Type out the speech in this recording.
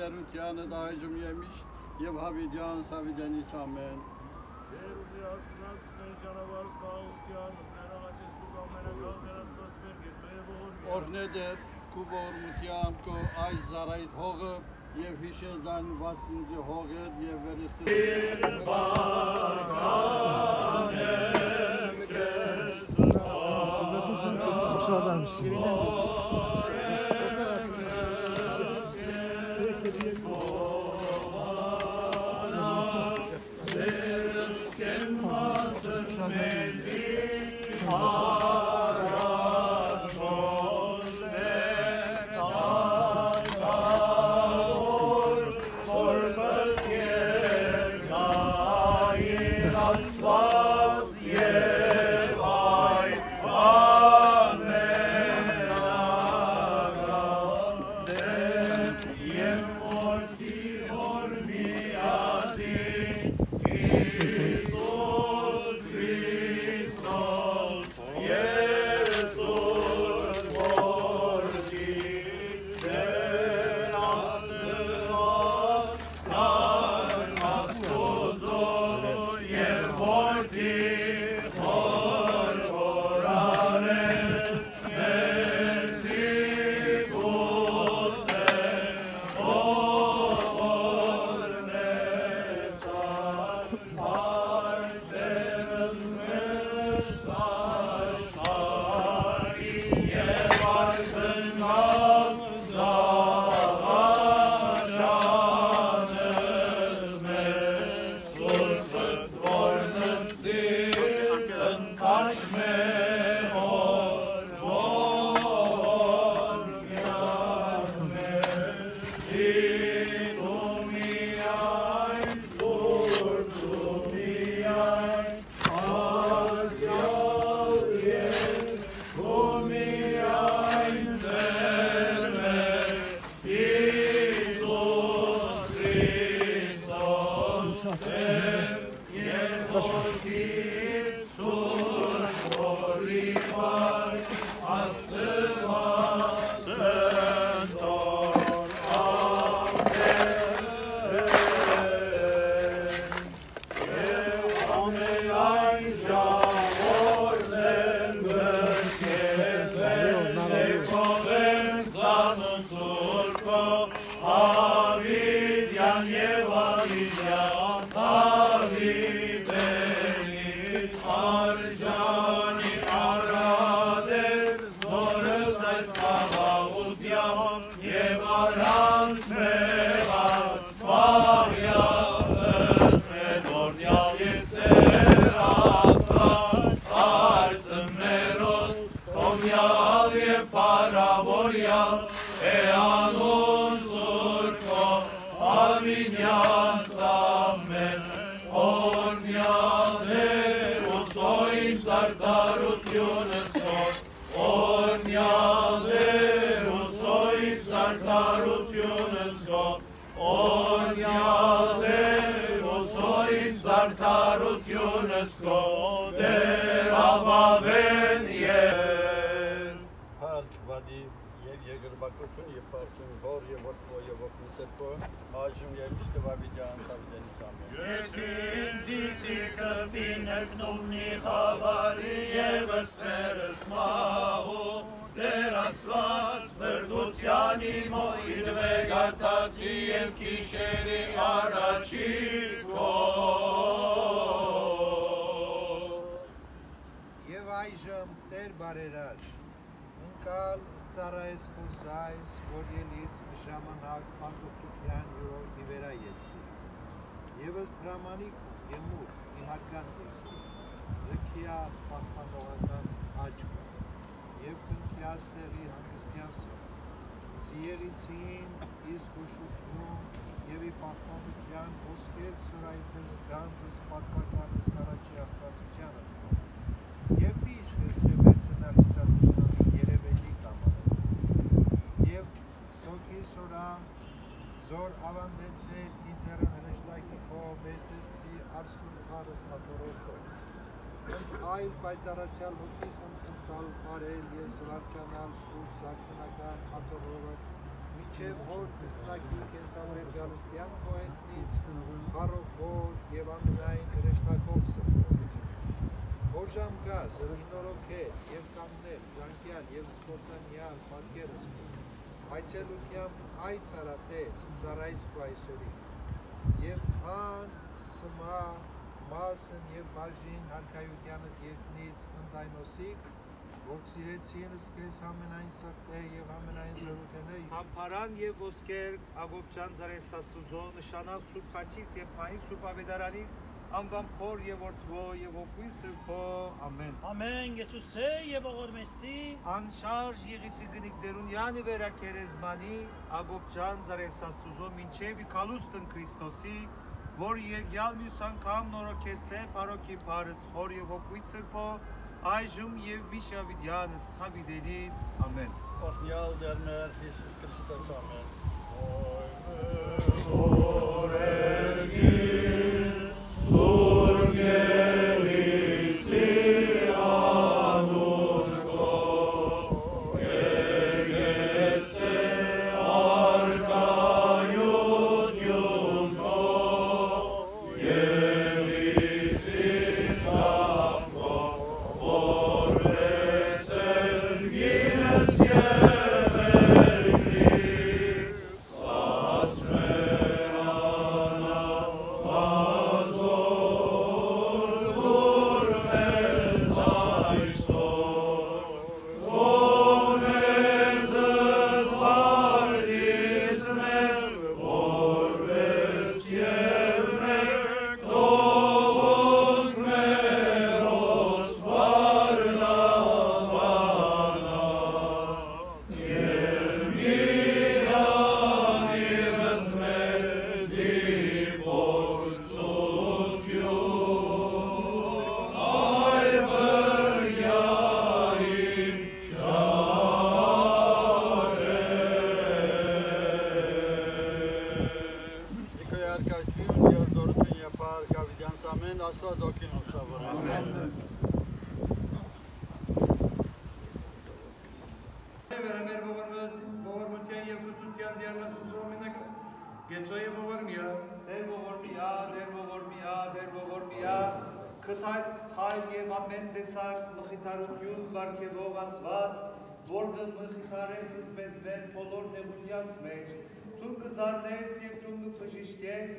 տերությանը դահեջում եմիշ և հավիդյան սավիդենից ամեն։ Օրհնեդեր կուվորմության կո այս զարայիտ հողը և հիշեզան վասինձի հողեր և Պայծառացյալ հոգիս ընծնցալ արել և զվարճանալ շուրջ զարդանական ատորովը մինչև հոր կրկնակի կենսաբեր գալստյան կոհետնից, հարոք հոր և ամենայն հրեշտակով սրտով։ Հորժամ գաս, ինորոքեր և կամներ, զանկյալ և զգործանյալ պատկերս կուր, այցելուքյամ այց արատեր, ծարայս կու այսօրի, և հան, սմա, մասն և բաժին հարկայությանըտ երկնից ընդայնոսիկ, որ կսիրեցինս կեզ համենայն սրտե և համենայն զորութենե համպարան և ոսկեր ագոպչան զարեսասուձո նշանալ սուրբ խաչից և պայից սուրբ ավետարանից անվան փոր և որդվո և ոգույն սրբո ամեն Ամեն Եսուսե և ողորմեսի անշարժ եղիցի գնիկներուն յանը վերակերեզմանի ագոպչան զարեսասուձո մինչև իքալուստն Քրիստոսի որ եղյալ մյուս անգամ նորոգեցե պարոքի բարս հոր և ոգույն սրբո այժմ և միշավիդյանս հավիդենից, ամեն։ Օրհնյալ դերներ Հիսուս Քրիստոս, ամեն։ Կթայց հայր և ամեն տեսակ մխիթարություն բարգևող ասված, որ կմխիթարես մեզ մեր բոլոր նեղությանց մեջ, թուն կզարնես և թուն կփժիշկես